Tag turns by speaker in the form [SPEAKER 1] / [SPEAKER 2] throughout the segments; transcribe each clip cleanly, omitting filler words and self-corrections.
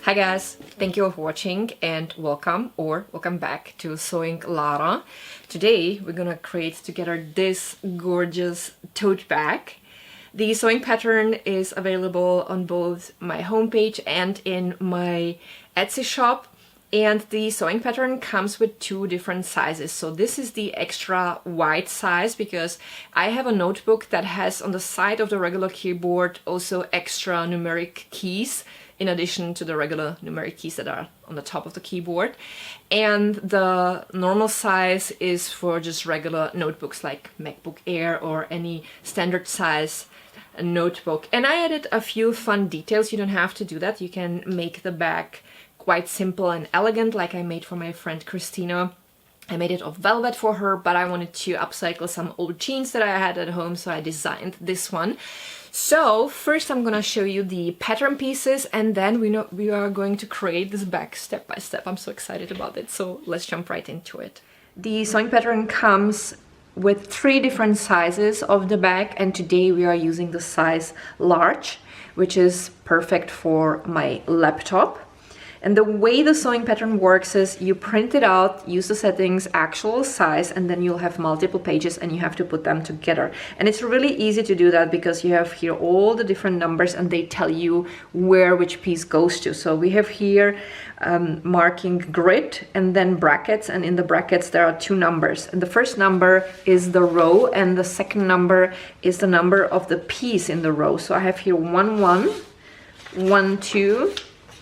[SPEAKER 1] Hi guys, thank you for watching and welcome back to Sewing Lara. Today we're gonna create together this gorgeous tote bag. The sewing pattern is available on both my homepage and in my Etsy shop. And the sewing pattern comes with two different sizes. So this is the extra wide size because I have a notebook that has on the side of the regular keyboard also extra numeric keys in addition to the regular numeric keys that are on the top of the keyboard. And the normal size is for just regular notebooks like MacBook Air or any standard size notebook. And I added a few fun details. You don't have to do that. You can make the bag quite simple and elegant, like I made for my friend Christina. I made it of velvet for her, but I wanted to upcycle some old jeans that I had at home, so I designed this one. So first I'm gonna show you the pattern pieces, and then we are going to create this bag step by step. I'm so excited about it, so let's jump right into it. The sewing pattern comes with 3 different sizes of the bag, and today we are using the size large, which is perfect for my laptop. And the way the sewing pattern works is you print it out, use the settings, actual size, and then you'll have multiple pages and you have to put them together. And it's really easy to do that because you have here all the different numbers and they tell you where which piece goes to. So we have here marking grid and then brackets, and in the brackets there are 2 numbers. And the first number is the row and the second number is the number of the piece in the row. So I have here 1 1, 1 2,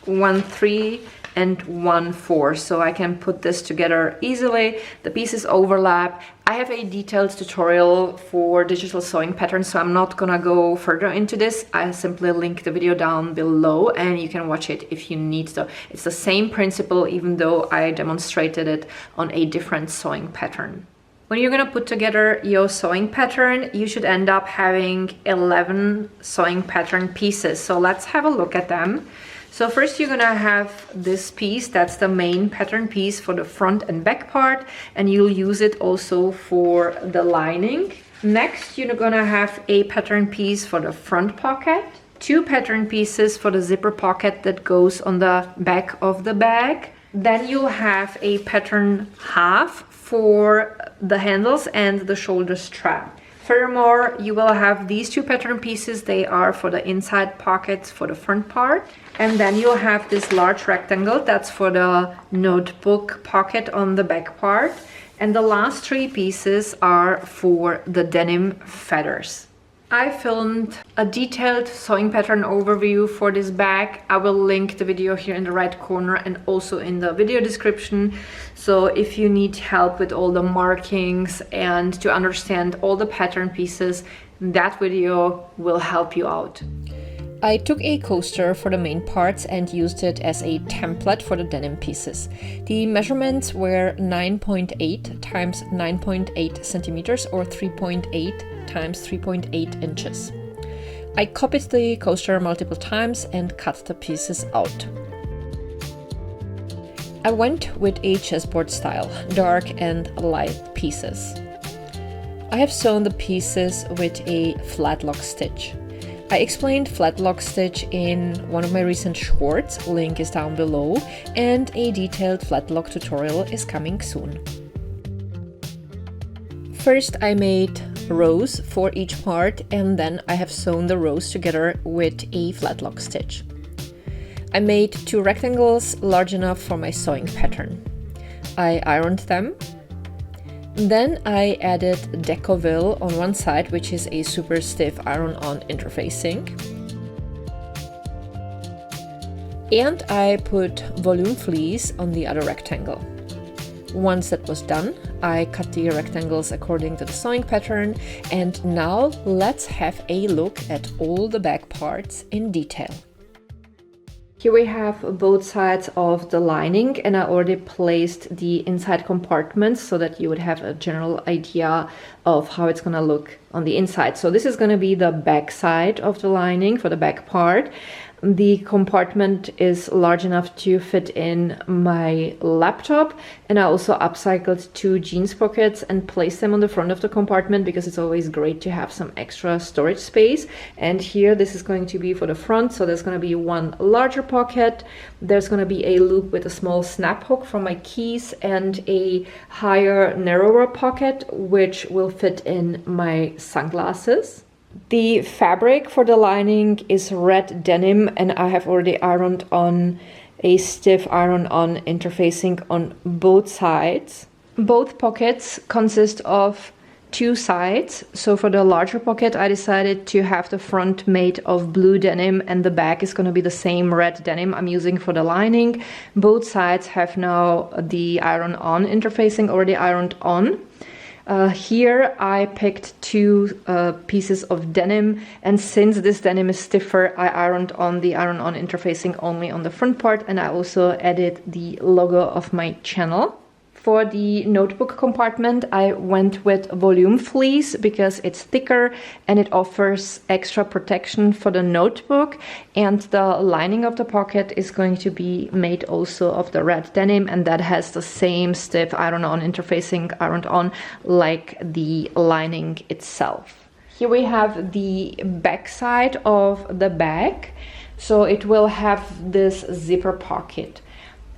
[SPEAKER 1] 1 3 and 1 4, so I can put this together easily. The pieces overlap. I have a detailed tutorial for digital sewing patterns, so I'm not gonna go further into this. I simply link the video down below and you can watch it if you need to. It's the same principle, even though I demonstrated it on a different sewing pattern. When you're gonna put together your sewing pattern, you should end up having 11 sewing pattern pieces. So let's have a look at them. So first you're gonna have this piece, that's the main pattern piece for the front and back part, and you'll use it also for the lining. Next, you're gonna have a pattern piece for the front pocket, 2 pattern pieces for the zipper pocket that goes on the back of the bag. Then you'll have a pattern half for the handles and the shoulder strap. Furthermore, you will have these 2 pattern pieces. They are for the inside pockets for the front part. And then you'll have this large rectangle that's for the notebook pocket on the back part. And the last 3 pieces are for the denim feathers. I filmed a detailed sewing pattern overview for this bag. I will link the video here in the right corner and also in the video description. So if you need help with all the markings and to understand all the pattern pieces, that video will help you out. I took a coaster for the main parts and used it as a template for the denim pieces. The measurements were 9.8 times 9.8 centimeters or 3.8 times 3.8 inches. I copied the coaster multiple times and cut the pieces out. I went with a chessboard style, dark and light pieces. I have sewn the pieces with a flat lock stitch. I explained flat lock stitch in one of my recent shorts, link is down below, and a detailed flat lock tutorial is coming soon. First I made rows for each part, and then I have sewn the rows together with a flat lock stitch. I made 2 rectangles large enough for my sewing pattern. I ironed them. Then I added Decoville on one side, which is a super stiff iron-on interfacing. And I put volume fleece on the other rectangle. Once that was done, I cut the rectangles according to the sewing pattern, and now let's have a look at all the back parts in detail. Here we have both sides of the lining, and I already placed the inside compartments so that you would have a general idea of how it's gonna look on the inside. So this is gonna be the back side of the lining for the back part. The compartment is large enough to fit in my laptop, and I also upcycled 2 jeans pockets and placed them on the front of the compartment because it's always great to have some extra storage space. And here this is going to be for the front, so there's going to be one larger pocket, there's going to be a loop with a small snap hook for my keys, and a higher, narrower pocket which will fit in my sunglasses. The fabric for the lining is red denim, and I have already ironed on a stiff iron-on interfacing on both sides. Both pockets consist of 2 sides. So for the larger pocket, I decided to have the front made of blue denim, and the back is going to be the same red denim I'm using for the lining. Both sides have now the iron-on interfacing already ironed on. Here I picked 2 pieces of denim, and since this denim is stiffer, I ironed on the iron-on interfacing only on the front part, and I also added the logo of my channel. For the notebook compartment, I went with volume fleece because it's thicker and it offers extra protection for the notebook, and the lining of the pocket is going to be made also of the red denim, and that has the same stiff iron-on interfacing ironed on like the lining itself. Here we have the back side of the bag, so it will have this zipper pocket.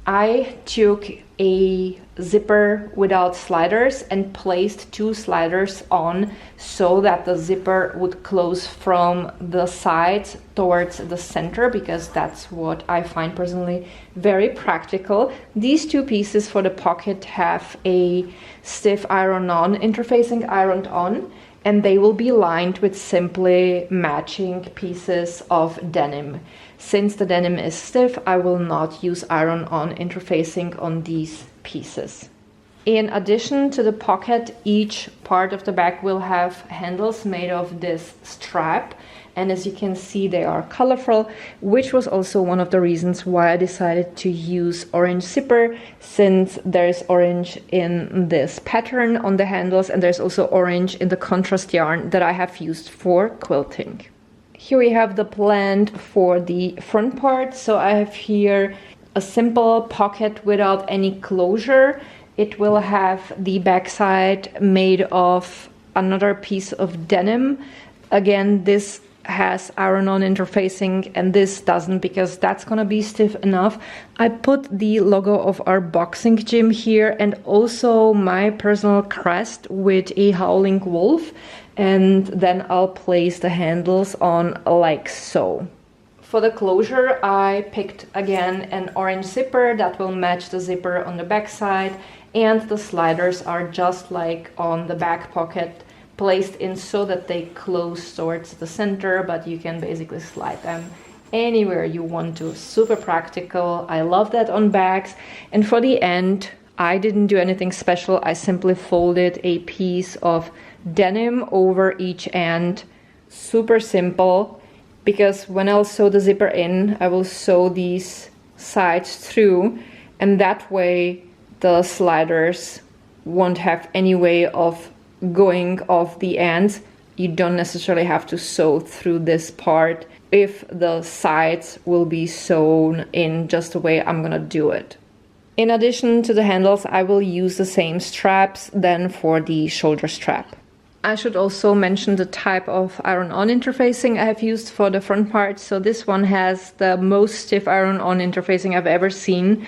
[SPEAKER 1] I took a zipper without sliders and placed 2 sliders on so that the zipper would close from the sides towards the center, because that's what I find personally very practical. These 2 pieces for the pocket have a stiff iron-on interfacing ironed on, and they will be lined with simply matching pieces of denim. Since the denim is stiff, I will not use iron-on interfacing on these pieces. In addition to the pocket, each part of the bag will have handles made of this strap, and as you can see, they are colorful, which was also one of the reasons why I decided to use orange zipper, since there's orange in this pattern on the handles, and there's also orange in the contrast yarn that I have used for quilting. Here we have the plan for the front part. So I have here a simple pocket without any closure. It will have the backside made of another piece of denim. Again, this has iron-on interfacing and this doesn't, because that's gonna be stiff enough. I put the logo of our boxing gym here and also my personal crest with a howling wolf, and then I'll place the handles on like so. For the closure, I picked again an orange zipper that will match the zipper on the back side, and the sliders are just like on the back pocket, placed in so that they close towards the center, but you can basically slide them anywhere you want to. Super practical. I love that on bags. And for the end, I didn't do anything special. I simply folded a piece of denim over each end. Super simple, because when I'll sew the zipper in, I will sew these sides through, and that way the sliders won't have any way of going off the ends. You don't necessarily have to sew through this part if the sides will be sewn in just the way I'm gonna do it. In addition to the handles, I will use the same straps then for the shoulder strap. I should also mention the type of iron-on interfacing I have used for the front part. So this one has the most stiff iron-on interfacing I've ever seen.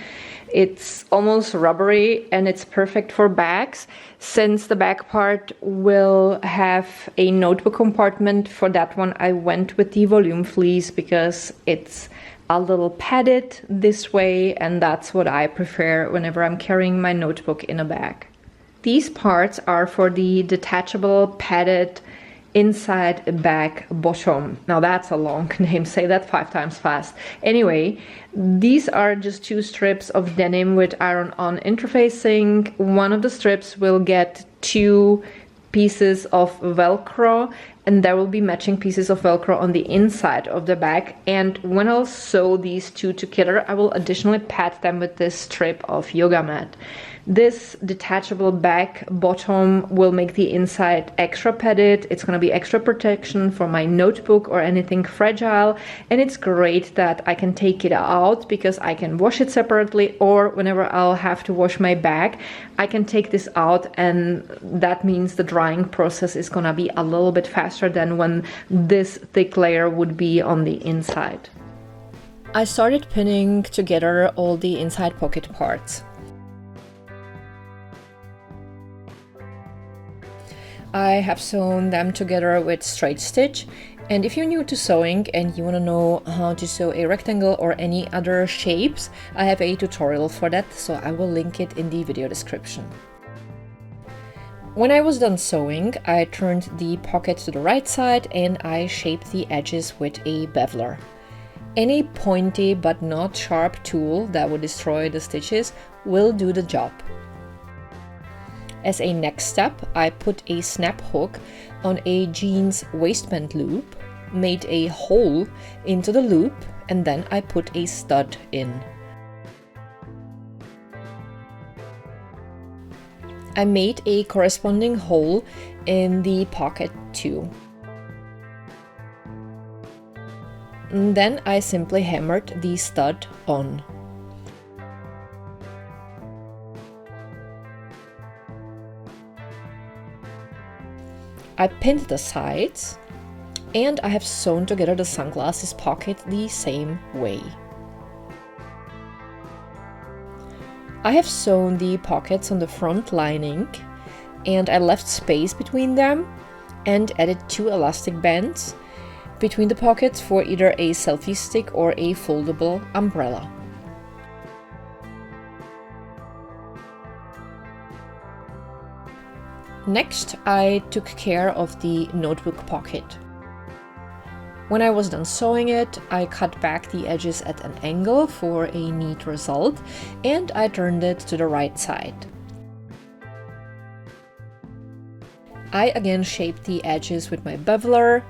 [SPEAKER 1] It's almost rubbery and it's perfect for bags. Since the back part will have a notebook compartment, for that one I went with the volume fleece because it's a little padded this way, and that's what I prefer whenever I'm carrying my notebook in a bag. These parts are for the detachable padded inside bag bottom. Now that's a long name, say that 5 times fast. Anyway, these are just 2 strips of denim with iron-on interfacing. One of the strips will get 2 pieces of Velcro, and there will be matching pieces of Velcro on the inside of the bag. And when I'll sew these two together, I will additionally pad them with this strip of yoga mat. This detachable bag bottom will make the inside extra padded. It's going to be extra protection for my notebook or anything fragile, and it's great that I can take it out because I can wash it separately, or whenever I'll have to wash my bag, I can take this out, and that means the drying process is going to be a little bit faster than when this thick layer would be on the inside. I started pinning together all the inside pocket parts. I have sewn them together with straight stitch, and if you're new to sewing and you want to know how to sew a rectangle or any other shapes, I have a tutorial for that, so I will link it in the video description. When I was done sewing, I turned the pocket to the right side and I shaped the edges with a beveler. Any pointy but not sharp tool that would destroy the stitches will do the job. As a next step, I put a snap hook on a jeans waistband loop, made a hole into the loop, and then I put a stud in. I made a corresponding hole in the pocket too. And then I simply hammered the stud on. I pinned the sides, and I have sewn together the sunglasses pocket the same way. I have sewn the pockets on the front lining, and I left space between them and added 2 elastic bands between the pockets for either a selfie stick or a foldable umbrella. Next, I took care of the notebook pocket. When I was done sewing it, I cut back the edges at an angle for a neat result, and I turned it to the right side. I again shaped the edges with my beveler,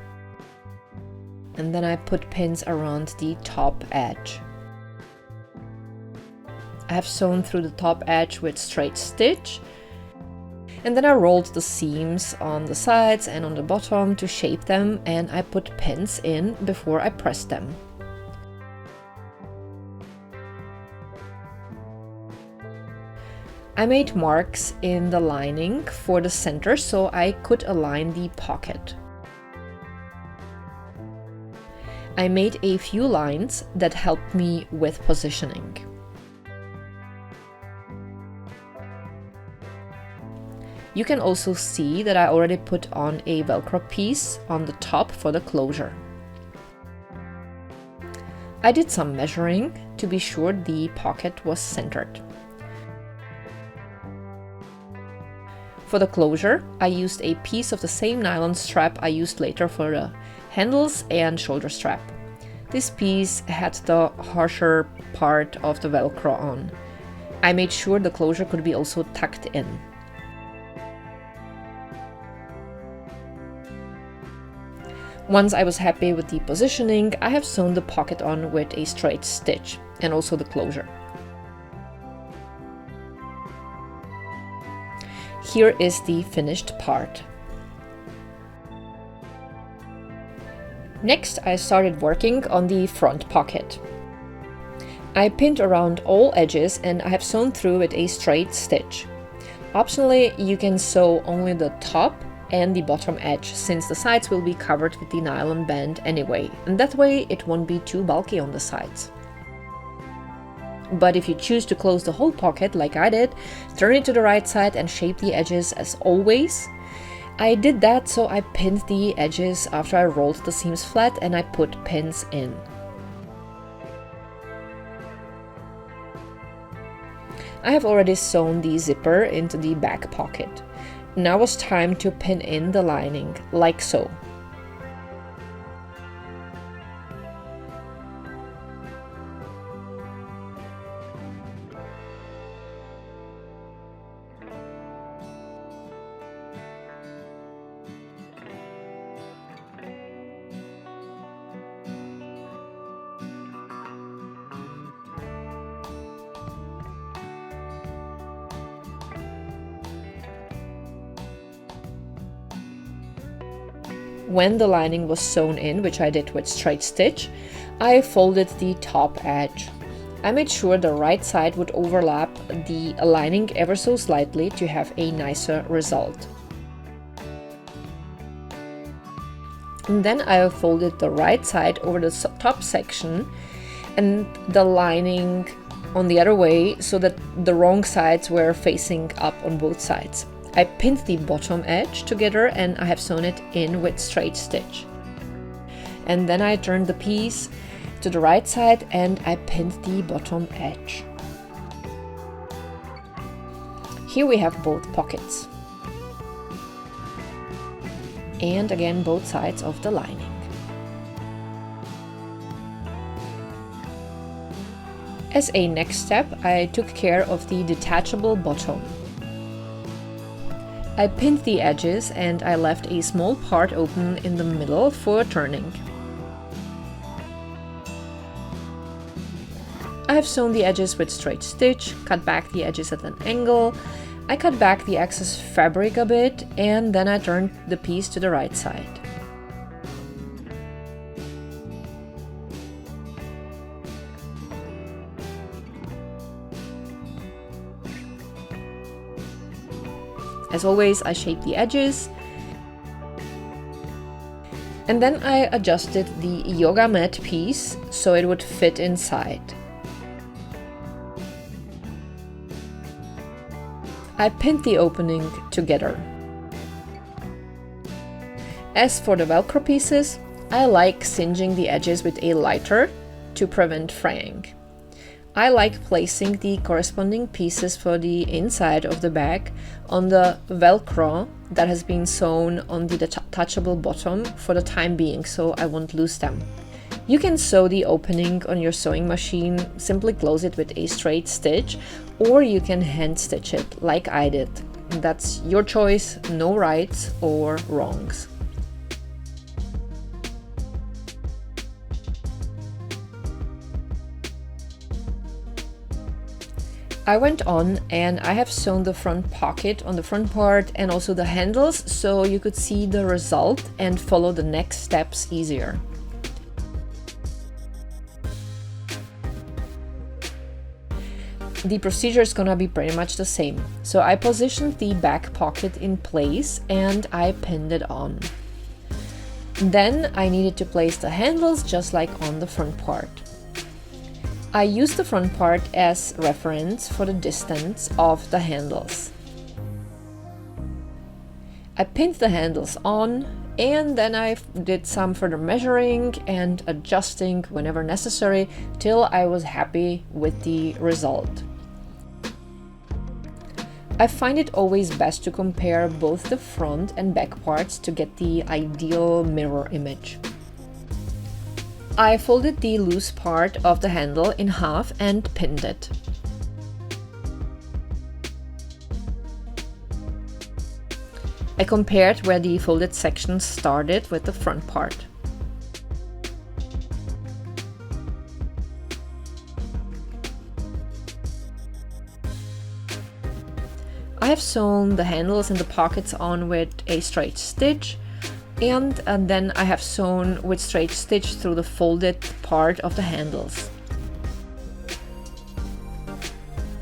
[SPEAKER 1] and then I put pins around the top edge. I have sewn through the top edge with straight stitch, and then I rolled the seams on the sides and on the bottom to shape them, and I put pins in before I pressed them. I made marks in the lining for the center so I could align the pocket. I made a few lines that helped me with positioning. You can also see that I already put on a Velcro piece on the top for the closure. I did some measuring to be sure the pocket was centered. For the closure, I used a piece of the same nylon strap I used later for the handles and shoulder strap. This piece had the harsher part of the Velcro on. I made sure the closure could be also tucked in. Once I was happy with the positioning, I have sewn the pocket on with a straight stitch and also the closure. Here is the finished part. Next, I started working on the front pocket. I pinned around all edges and I have sewn through with a straight stitch. Optionally, you can sew only the top and the bottom edge, since the sides will be covered with the nylon band anyway, and that way it won't be too bulky on the sides. But if you choose to close the whole pocket like I did, turn it to the right side and shape the edges as always. I did that, so I pinned the edges after I rolled the seams flat and I put pins in. I have already sewn the zipper into the back pocket. Now it's time to pin in the lining, like so. when the lining was sewn in, which I did with straight stitch, I folded the top edge. I made sure the right side would overlap the lining ever so slightly to have a nicer result. And then I folded the right side over the top section and the lining on the other way so that the wrong sides were facing up on both sides. I pinned the bottom edge together and I have sewn it in with straight stitch. And then I turned the piece to the right side and I pinned the bottom edge. Here we have both pockets. And again both sides of the lining. As a next step, I took care of the detachable bottom. I pinned the edges and I left a small part open in the middle for turning. I have sewn the edges with straight stitch, cut back the edges at an angle. I cut back the excess fabric a bit and then I turned the piece to the right side. As always, I shaped the edges and then I adjusted the yoga mat piece so it would fit inside. I pinned the opening together. As for the Velcro pieces, I like singeing the edges with a lighter to prevent fraying. I like placing the corresponding pieces for the inside of the bag on the Velcro that has been sewn on the detachable bottom for the time being, so I won't lose them. You can sew the opening on your sewing machine, simply close it with a straight stitch, or you can hand stitch it like I did. That's your choice, no rights or wrongs. I went on and I have sewn the front pocket on the front part and also the handles so you could see the result and follow the next steps easier. The procedure is gonna be pretty much the same. So I positioned the back pocket in place and I pinned it on. Then I needed to place the handles just like on the front part. I used the front part as reference for the distance of the handles. I pinned the handles on and then I did some further measuring and adjusting whenever necessary till I was happy with the result. I find it always best to compare both the front and back parts to get the ideal mirror image. I folded the loose part of the handle in half and pinned it. I compared where the folded section started with the front part. I have sewn the handles and the pockets on with a straight stitch, and then I have sewn with straight stitch through the folded part of the handles.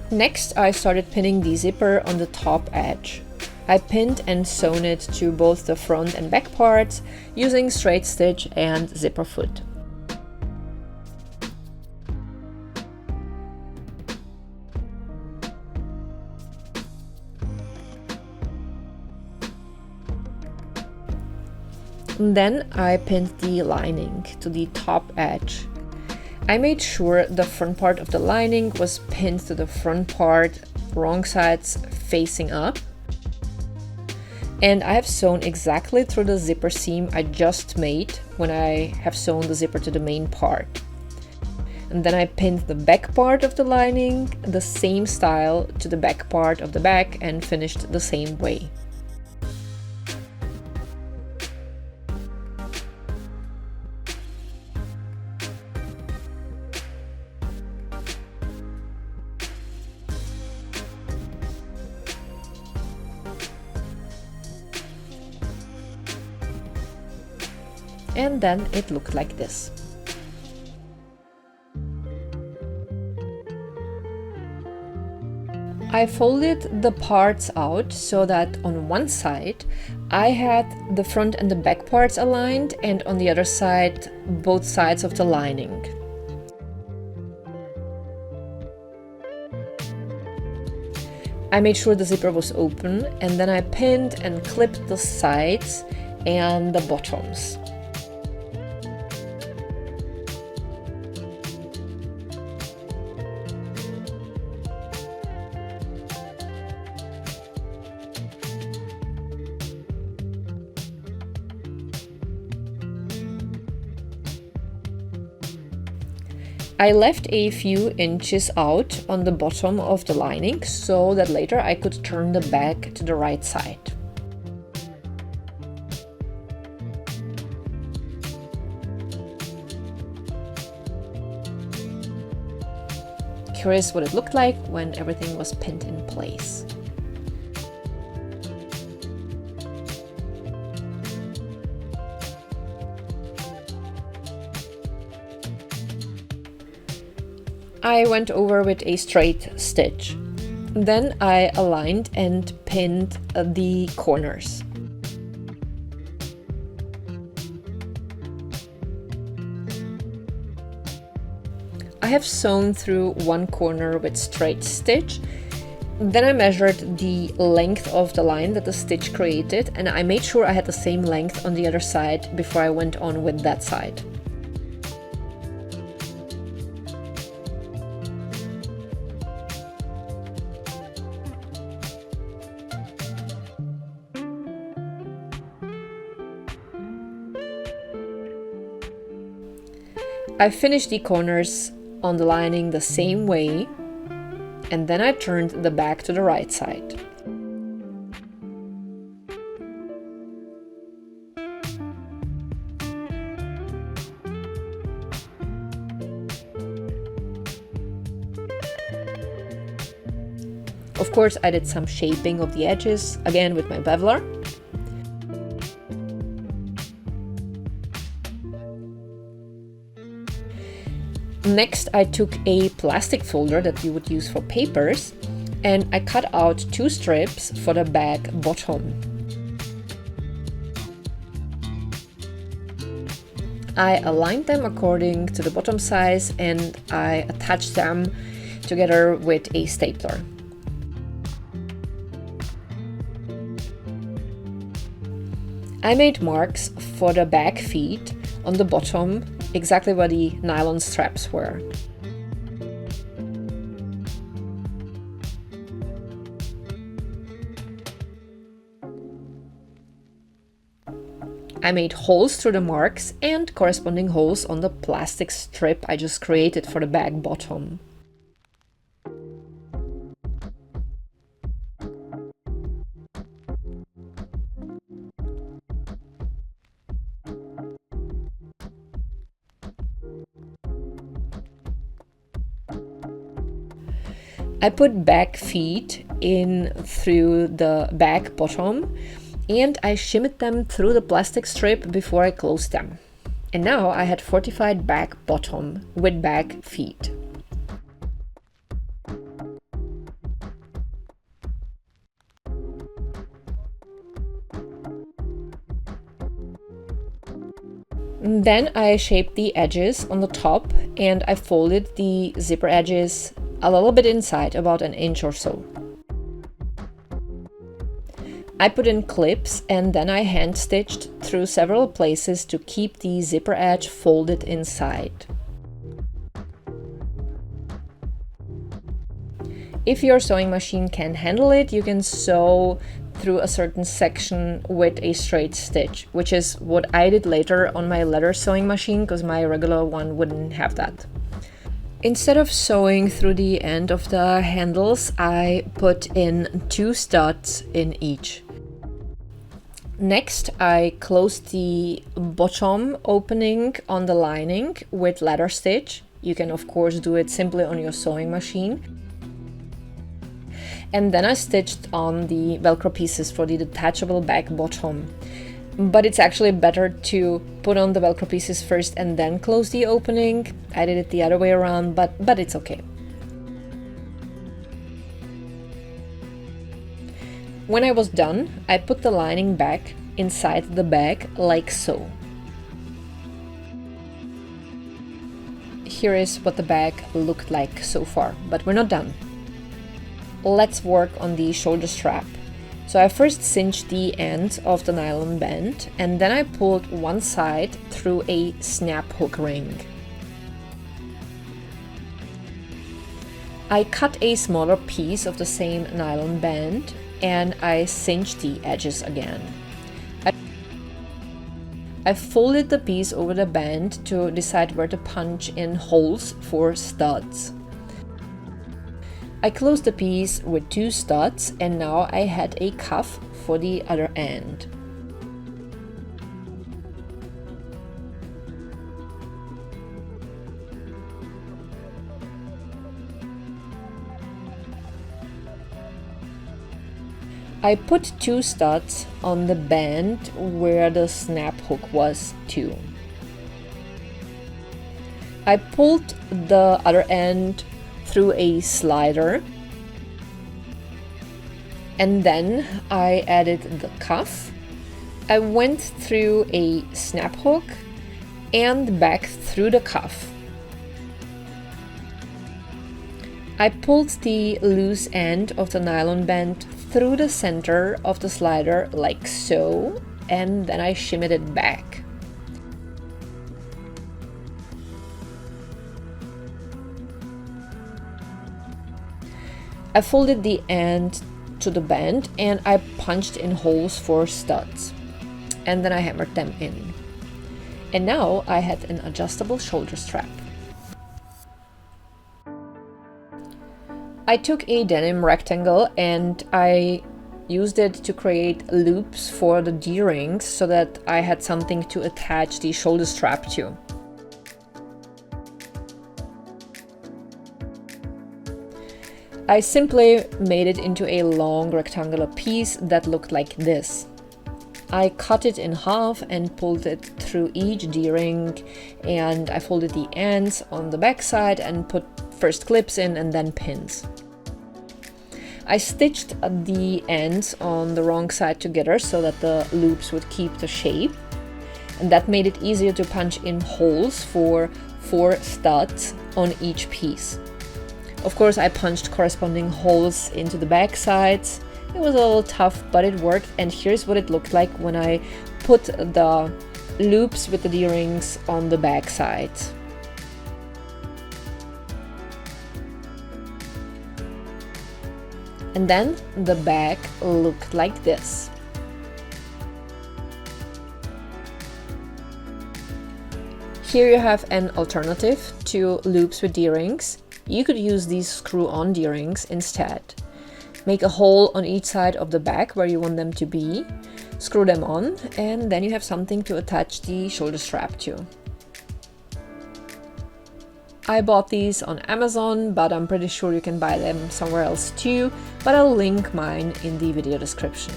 [SPEAKER 1] Next, I started pinning the zipper on the top edge. I pinned and sewn it to both the front and back parts using straight stitch and zipper foot. Then I pinned the lining to the top edge. I made sure the front part of the lining was pinned to the front part, wrong sides facing up. And I have sewn exactly through the zipper seam I just made when I have sewn the zipper to the main part. And then I pinned the back part of the lining the same style to the back part of the bag and finished the same way. and then it looked like this. I folded the parts out so that on one side I had the front and the back parts aligned, and on the other side both sides of the lining. I made sure the zipper was open, and then I pinned and clipped the sides and the bottoms. I left a few inches out on the bottom of the lining so that later I could turn the back to the right side. Curious what it looked like when everything was pinned in place. I went over with a straight stitch. Then I aligned and pinned the corners. I have sewn through one corner with straight stitch. Then I measured the length of the line that the stitch created, and I made sure I had the same length on the other side before I went on with that side. I finished the corners on the lining the same way, and then I turned the back to the right side. Of course, I did some shaping of the edges, again with my beveler. Next, I took a plastic folder that you would use for papers, and I cut out 2 strips for the back bottom. I aligned them according to the bottom size, and I attached them together with a stapler. I made marks for the back feet on the bottom, exactly where the nylon straps were. I made holes through the marks and corresponding holes on the plastic strip I just created for the back bottom. I put back feet in through the back bottom, and I shimmied them through the plastic strip before I closed them. And now I had fortified back bottom with back feet. Then I shaped the edges on the top, and I folded the zipper edges a little bit inside, about an inch or so. I put in clips, and then I hand stitched through several places to keep the zipper edge folded inside. If your sewing machine can handle it, you can sew through a certain section with a straight stitch, which is what I did later on my leather sewing machine, because my regular one wouldn't have that. Instead of sewing through the end of the handles, I put in 2 studs in each. Next, I closed the bottom opening on the lining with ladder stitch. You can of course do it simply on your sewing machine. And then I stitched on the Velcro pieces for the detachable back bottom. but it's actually better to put on the Velcro pieces first and then close the opening. I did it the other way around, but it's okay. When I was done, I put the lining back inside the bag like so. Here is what the bag looked like so far, but we're not done. Let's work on the shoulder strap. So I first cinched the end of the nylon band, and then I pulled one side through a snap hook ring. I cut a smaller piece of the same nylon band and I cinched the edges again. I folded the piece over the band to decide where to punch in holes for studs. I closed the piece with 2 studs, and now I had a cuff for the other end. I put 2 studs on the band where the snap hook was too. I pulled the other end through a slider, and then I added the cuff. I went through a snap hook and back through the cuff. I pulled the loose end of the nylon band through the center of the slider like so, and then I shimmied it back. I folded the end to the band and I punched in holes for studs, and then I hammered them in. And now I had an adjustable shoulder strap. I took a denim rectangle and I used it to create loops for the D-rings so that I had something to attach the shoulder strap to. I simply made it into a long rectangular piece that looked like this. I cut it in half and pulled it through each D-ring, and I folded the ends on the back side and put first clips in and then pins. I stitched the ends on the wrong side together so that the loops would keep the shape, and that made it easier to punch in holes for 4 studs on each piece. Of course, I punched corresponding holes into the back sides. It was a little tough, but it worked, and here's what it looked like when I put the loops with the D-rings on the back sides. And then the bag looked like this. Here you have an alternative to loops with D-rings. You could use these screw-on D-rings instead. Make a hole on each side of the bag where you want them to be, screw them on, and then you have something to attach the shoulder strap to. I bought these on Amazon, but I'm pretty sure you can buy them somewhere else too, but I'll link mine in the video description.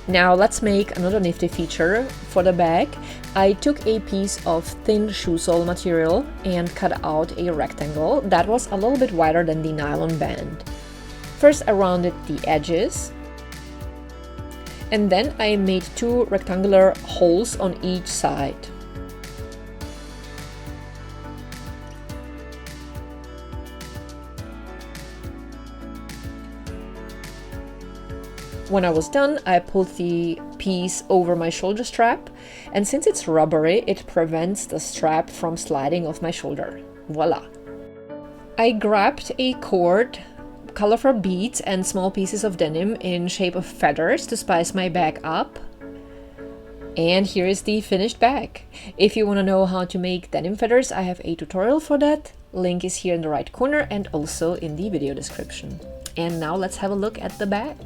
[SPEAKER 1] Now let's make another nifty feature for the bag. I took a piece of thin shoe sole material and cut out a rectangle that was a little bit wider than the nylon band. First I rounded the edges, and then I made 2 rectangular holes on each side. When I was done, I pulled the piece over my shoulder strap, and since it's rubbery, it prevents the strap from sliding off my shoulder. Voila! I grabbed a cord, colorful beads, and small pieces of denim in shape of feathers to spice my bag up. And here is the finished bag. If you want to know how to make denim feathers, I have a tutorial for that. Link is here in the right corner and also in the video description. And now let's have a look at the bag.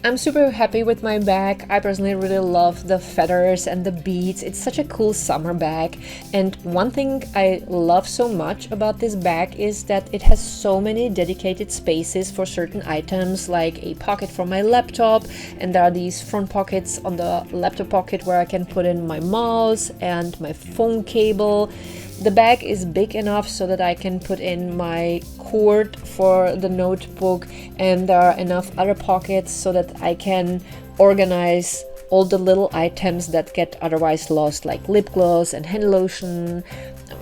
[SPEAKER 1] I'm super happy with my bag. I personally really love the feathers and the beads. It's such a cool summer bag. And one thing I love so much about this bag is that it has so many dedicated spaces for certain items, like a pocket for my laptop, and there are these front pockets on the laptop pocket where I can put in my mouse and my phone cable. The bag is big enough so that I can put in my cord for the notebook, and there are enough other pockets so that I can organize all the little items that get otherwise lost, like lip gloss and hand lotion,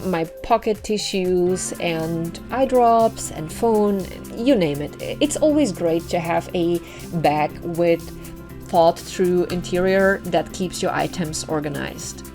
[SPEAKER 1] my pocket tissues and eye drops and phone, you name it. It's always great to have a bag with thought through interior that keeps your items organized.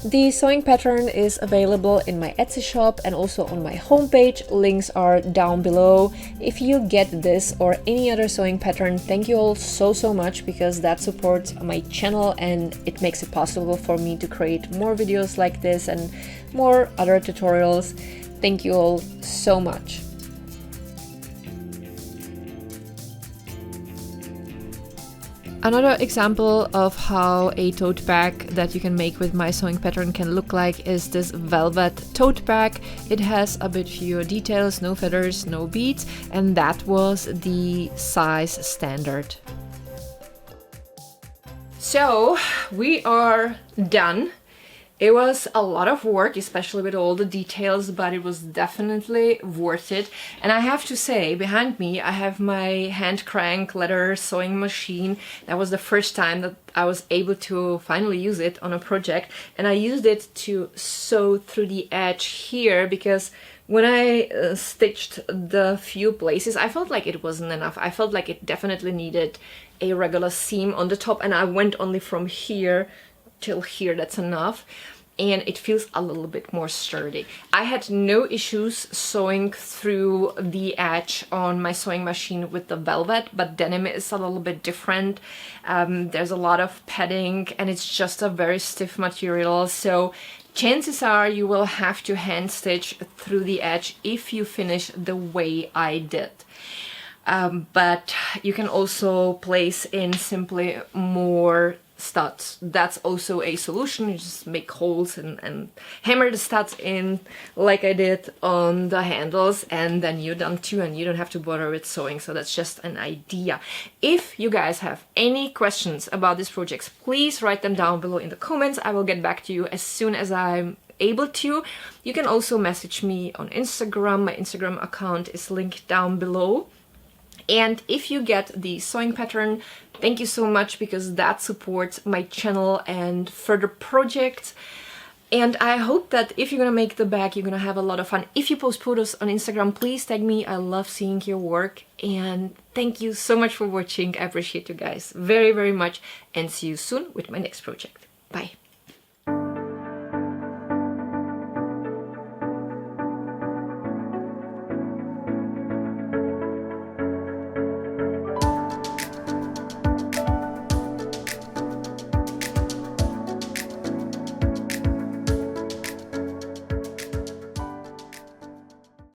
[SPEAKER 1] The sewing pattern is available in my Etsy shop and also on my homepage. Links are down below. If you get this or any other sewing pattern, thank you all so much, because that supports my channel and it makes it possible for me to create more videos like this and more other tutorials. Thank you all so much. Another example of how a tote bag that you can make with my sewing pattern can look like is this velvet tote bag. It has a bit fewer details, no feathers, no beads, and that was the size standard. So we are done. It was a lot of work, especially with all the details, but it was definitely worth it. And I have to say, behind me, I have my hand crank leather sewing machine. That was the first time that I was able to finally use it on a project. And I used it to sew through the edge here, because when I stitched the few places, I felt like it wasn't enough. I felt like it definitely needed a regular seam on the top, and I went only from here till here, that's enough, and it feels a little bit more sturdy. I had no issues sewing through the edge on my sewing machine with the velvet, but denim is a little bit different. There's a lot of padding and it's just a very stiff material, so chances are you will have to hand stitch through the edge if you finish the way I did. But you can also place in simply more studs. That's also a solution. You just make holes and hammer the studs in like I did on the handles, and then you're done too, and you don't have to bother with sewing. So that's just an idea. If you guys have any questions about these projects, please write them down below in the comments. I will get back to you as soon as I'm able to. You can also message me on Instagram. My Instagram account is linked down below. And if you get the sewing pattern, thank you so much, because that supports my channel and further projects. And I hope that if you're gonna make the bag, you're gonna have a lot of fun. If you post photos on Instagram, please tag me. I love seeing your work. And thank you so much for watching. I appreciate you guys very much, and see you soon with my next project. Bye.